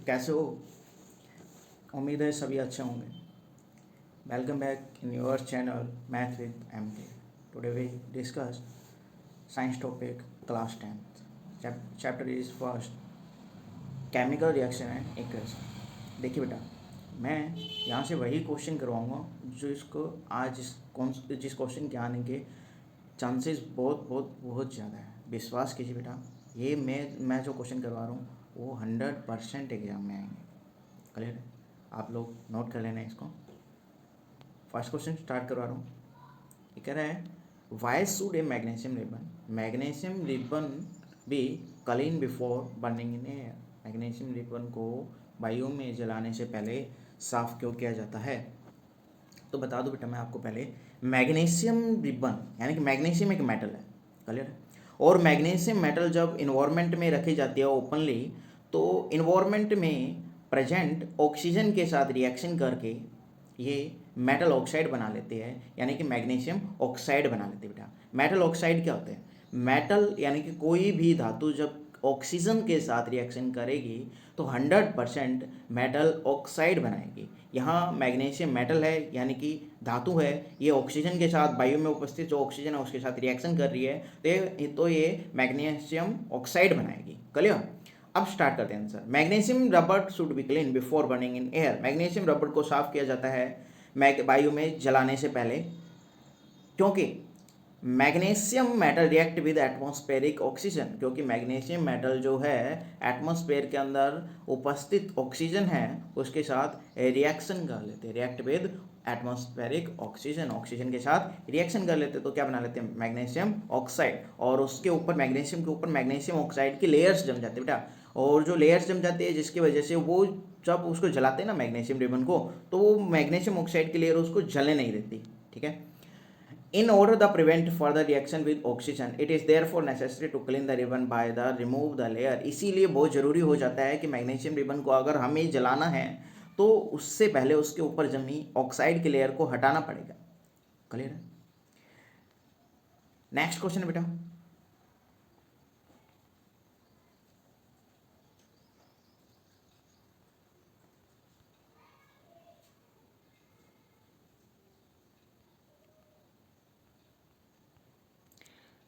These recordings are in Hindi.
कैसे हो? उम्मीद है सभी अच्छे होंगे। Welcome back in your channel math with MK। Today we discuss science topic class 10th। Chapter is first chemical reaction and equation. देखिए बेटा, मैं यहाँ से वही क्वेश्चन करवाऊँगा जो इसको आज जिस क्वेश्चन के आने के चांसेस बहुत ज़्यादा है। विश्वास कीजिए बेटा, ये मैं जो क्वेश्चन करवा रहा हूँ वो 100% एग्जाम में आएंगे। क्लियर है? आप लोग नोट कर लेना इसको। फर्स्ट क्वेश्चन स्टार्ट करवा रहा हूँ। ये कह रहा है why should A magnesium ribbon be clean before burning in air. Magnesium ribbon को वायु में जलाने से पहले साफ क्यों किया जाता है? तो बता दो बेटा मैं आपको पहले, मैग्नीशियम रिबन यानी कि मैग्नीशियम एक मेटल है। क्लियर है? और मैग्नीशियम मेटल जब इन्वायरमेंट में रखी जाती है ओपनली, तो इन्वायरमेंट में प्रेजेंट ऑक्सीजन के साथ रिएक्शन करके ये मेटल ऑक्साइड बना लेते हैं, यानी कि मैग्नीशियम ऑक्साइड बना लेते हैं बेटा। मेटल ऑक्साइड क्या होते हैं? मेटल यानी कि कोई भी धातु जब ऑक्सीजन के साथ रिएक्शन करेगी तो 100% मेटल ऑक्साइड बनाएगी। यहाँ मैग्नीशियम मेटल है यानी कि धातु है, ये ऑक्सीजन के साथ वायु में उपस्थित जो ऑक्सीजन है उसके साथ रिएक्शन कर रही है तो ये मैग्नीशियम ऑक्साइड बनाएगी। क्लियर? अब स्टार्ट करते हैं answer. Magnesium rubber should be clean before burning in air. Magnesium rubber को साफ किया जाता है वायु में जलाने से पहले, क्योंकि magnesium metal react with atmospheric oxygen. क्योंकि मैग्नीशियम मेटल जो है एटमॉस्फेयर के अंदर उपस्थित ऑक्सीजन है उसके साथ रिएक्शन कर लेते हैं, react with atmospheric oxygen. Oxygen के साथ रिएक्शन कर लेते तो क्या बना लेते हैं? Magnesium oxide. और उसके ऊपर मैग्नीशियम के ऊपर मैग्नीशियम ऑक्साइड की लेयर्स जम जाती है बेटा। और जो लेयर्स जम जाती है जिसकी वजह से वो जब उसको जलाते हैं ना मैग्नीशियम रिबन को, तो वो मैग्नीशियम ऑक्साइड की लेयर उसको जलने नहीं देती। ठीक है? In order to prevent further reaction with oxygen, it is therefore necessary to clean the ribbon by the remove the layer। इसीलिए बहुत ज़रूरी हो जाता है कि मैग्नीशियम रिबन को अगर हमें जलाना है तो उससे पहले उसके ऊपर जमी ऑक्साइड की लेयर को हटाना पड़ेगा। क्लियर है? नेक्स्ट क्वेश्चन बेटा,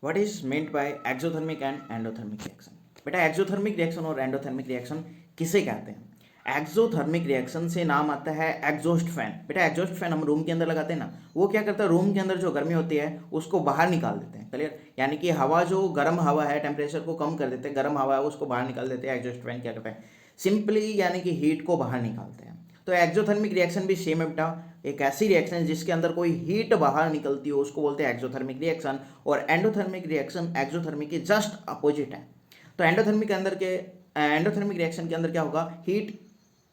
what is meant by exothermic and endothermic reaction. बेटा एक्सोथर्मिक रिएक्शन और एंडोथर्मिक रिएक्शन किसे कहते हैं? एक्सोथर्मिक रिएक्शन से नाम आता है एग्जॉस्ट फैन। बेटा एग्जॉस्ट फैन हम रूम के अंदर लगाते हैं ना, वो क्या करता है? रूम के अंदर जो गर्मी होती है उसको बाहर निकाल देते हैं। क्लियर? यानी कि हवा जो गर्म हवा है टेम्परेचर को कम कर देते हैं, गर्म हवा है उसको बाहर निकाल देते हैं। एग्जॉस्ट फैन क्या करता है? सिंपली यानी कि हीट को बाहर निकालते हैं। तो एक्सोथर्मिक रिएक्शन भी सेम है बेटा, एक ऐसी रिएक्शन जिसके अंदर कोई हीट बाहर निकलती हो उसको बोलते हैं एक्सोथर्मिक रिएक्शन। और एंडोथर्मिक रिएक्शन एक्सोथर्मिक के जस्ट अपोजिट है। तो एंडोथर्मिक रिएक्शन के अंदर क्या होगा? हीट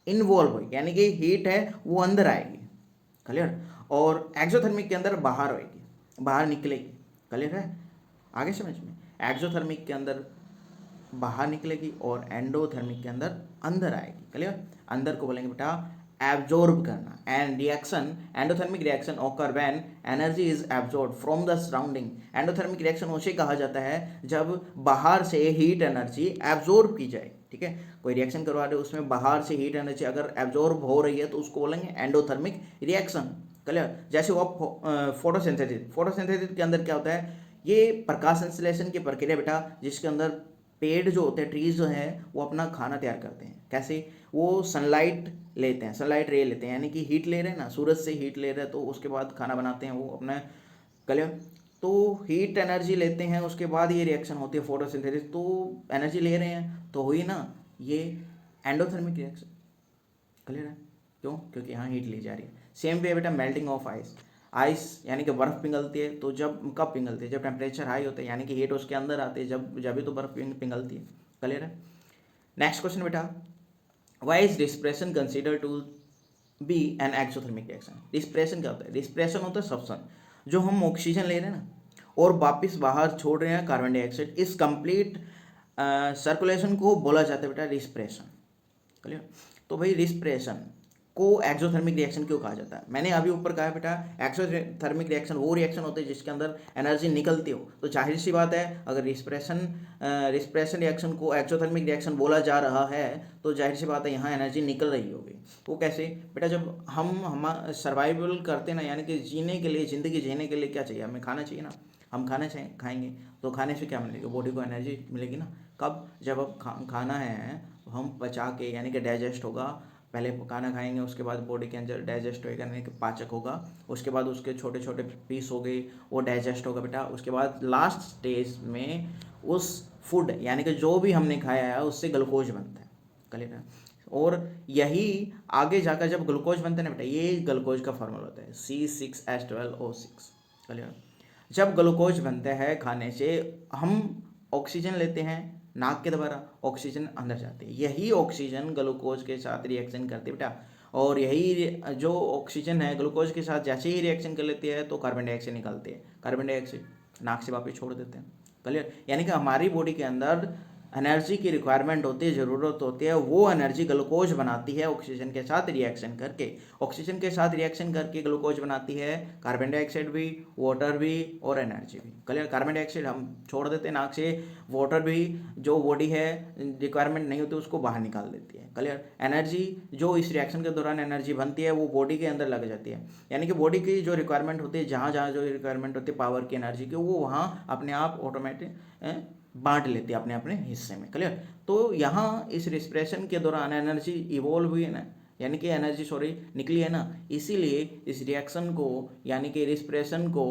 इन्वॉल्व होगी, यानी कि हीट है वो अंदर आएगी। क्लियर? और एक्सोथर्मिक के अंदर बाहर होएगी, बाहर निकलेगी। क्लियर है? आगे समझ में? एक्सोथर्मिक के अंदर बाहर निकलेगी और एंडोथर्मिक के अंदर अंदर आएगी। क्लियर? अंदर को बोलेंगे बेटा एब्जॉर्ब करना। And reaction endothermic reaction occur when energy is absorb from the surrounding. Endothermic reaction उसे कहा जाता है जब बाहर से हीट एनर्जी एब्जॉर्ब की जाए। ठीक है? कोई रिएक्शन करवा रहे हो उसमें बाहर से हीट एनर्जी अगर एब्जॉर्ब हो रही है तो उसको बोलेंगे एंडोथर्मिक रिएक्शन। क्लियर? जैसे वो फोटोसिंथेसिस के अंदर क्या होता है? ये प्रकाश संश्लेषण की प्रक्रिया बेटा, जिसके अंदर पेड़ जो होते हैं, ट्रीज जो हैं, वो अपना खाना तैयार करते हैं। कैसे? वो सनलाइट लेते हैं, सनलाइट रे लेते हैं, यानी कि हीट ले रहे हैं ना, सूरज से हीट ले रहे हैं, तो उसके बाद खाना बनाते हैं वो अपना। क्लियर? तो हीट एनर्जी लेते हैं, उसके बाद ये रिएक्शन होती है फोटोसिंथेसिस। तो एनर्जी ले रहे हैं तो हुई ना ये एंडोथर्मिक रिएक्शन। क्लियर है? क्यों? क्योंकि यहाँ हीट ली जा रही है। सेम वे बेटा मेल्टिंग ऑफ आइस। आइस यानी कि बर्फ़ पिघलती है, तो जब कब पिघलती है? जब टेम्परेचर हाई होता है, यानी कि हीट उसके अंदर आती है, जब भी तो बर्फ़ पिघलती है। क्लियर है? नेक्स्ट क्वेश्चन बेटा, why is respiration consider to be an exothermic reaction. Respiration क्या होता है? डिस्प्रेशन होता है सब्सटेंस जो हम ऑक्सीजन ले रहे हैं ना और वापस बाहर छोड़ रहे हैं कार्बन डाइऑक्साइड, इस कंप्लीट सर्कुलेशन को बोला जाता है बेटा रिस्प्रेशन। क्लियर? तो भाई रिस्प्रेशन को एक्सोथर्मिक रिएक्शन क्यों कहा जाता है? मैंने अभी ऊपर कहा बेटा, एक्सोथर्मिक रिएक्शन वो रिएक्शन होते हैं जिसके अंदर एनर्जी निकलती हो। तो जाहिर सी बात है, अगर रिस्पिरेशन रिएक्शन को एक्सोथर्मिक रिएक्शन बोला जा रहा है तो जाहिर सी बात है यहाँ एनर्जी निकल रही होगी। वो कैसे बेटा? जब हम सर्वाइवल करते ना, यानी कि जीने के लिए, ज़िंदगी जीने के लिए क्या चाहिए? हमें खाना चाहिए ना। हम खाएंगे तो खाने से क्या मिलेगी? बॉडी को एनर्जी मिलेगी ना। कब? जब अब खाना है हम पचा के, यानी कि डाइजेस्ट होगा। पहले खाना खाएंगे, उसके बाद बॉडी के अंदर डाइजेस्ट होएगा, यानी कि पाचक होगा। उसके बाद उसके छोटे छोटे पीस हो गए, वो डाइजेस्ट होगा बेटा। उसके बाद लास्ट स्टेज में उस फूड, यानी कि जो भी हमने खाया है, उससे ग्लूकोज बनता है। क्लियर है? और यही आगे जाकर जब ग्लूकोज बनता है ना बेटा, ये ग्लूकोज का फॉर्मूला होता है C6H12O6। क्लियर? जब ग्लूकोज बनता है खाने से, हम ऑक्सीजन लेते हैं नाक के द्वारा, ऑक्सीजन अंदर जाती है। यही ऑक्सीजन ग्लूकोज के साथ रिएक्शन करती है बेटा। और यही जो ऑक्सीजन है ग्लूकोज के साथ जैसे ही रिएक्शन कर लेती है तो कार्बन डाइऑक्साइड निकलती है। कार्बन डाइऑक्साइड नाक से वापस छोड़ देते हैं। क्लियर? यानी कि हमारी बॉडी के अंदर एनर्जी की रिक्वायरमेंट होती है, ज़रूरत होती है, वो एनर्जी ग्लूकोज बनाती है ऑक्सीजन के साथ रिएक्शन करके। ऑक्सीजन के साथ रिएक्शन करके ग्लूकोज बनाती है कार्बन डाइऑक्साइड भी, वाटर भी और एनर्जी भी। क्लियर? कार्बन डाइऑक्साइड हम छोड़ देते हैं नाक से, वाटर भी जो बॉडी है रिक्वायरमेंट नहीं होती उसको बाहर निकाल देती है। क्लियर? एनर्जी जो इस रिएक्शन के दौरान एनर्जी बनती है वो बॉडी के अंदर लग जाती है। यानी कि बॉडी की जो रिक्वायरमेंट होती है, जहाँ जहाँ जो रिक्वायरमेंट होती है पावर की, एनर्जी की, वो वहाँ अपने आप ऑटोमेटिक बांट लेती है अपने अपने हिस्से में। क्लियर? तो यहाँ इस रिस्पिरेशन के दौरान एनर्जी इवॉल्व हुई है ना, यानी कि एनर्जी निकली है ना, इसीलिए इस रिएक्शन को, यानी कि रिस्पिरेशन को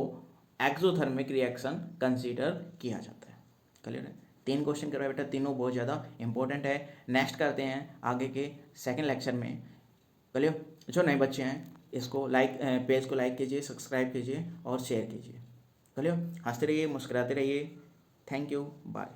एक्सोथर्मिक रिएक्शन कंसीडर किया जाता है। क्लियर है? 3 क्वेश्चन करवाए बेटा, तीनों बहुत ज़्यादा इंपॉर्टेंट है। नेक्स्ट करते हैं आगे के सेकेंड लेक्चर में। क्लियर? जो नए बच्चे हैं इसको पेज को लाइक कीजिए, सब्सक्राइब कीजिए और शेयर कीजिए। क्लियर? हंसते रहिए, मुस्कुराते रहिए। Thank you, bye.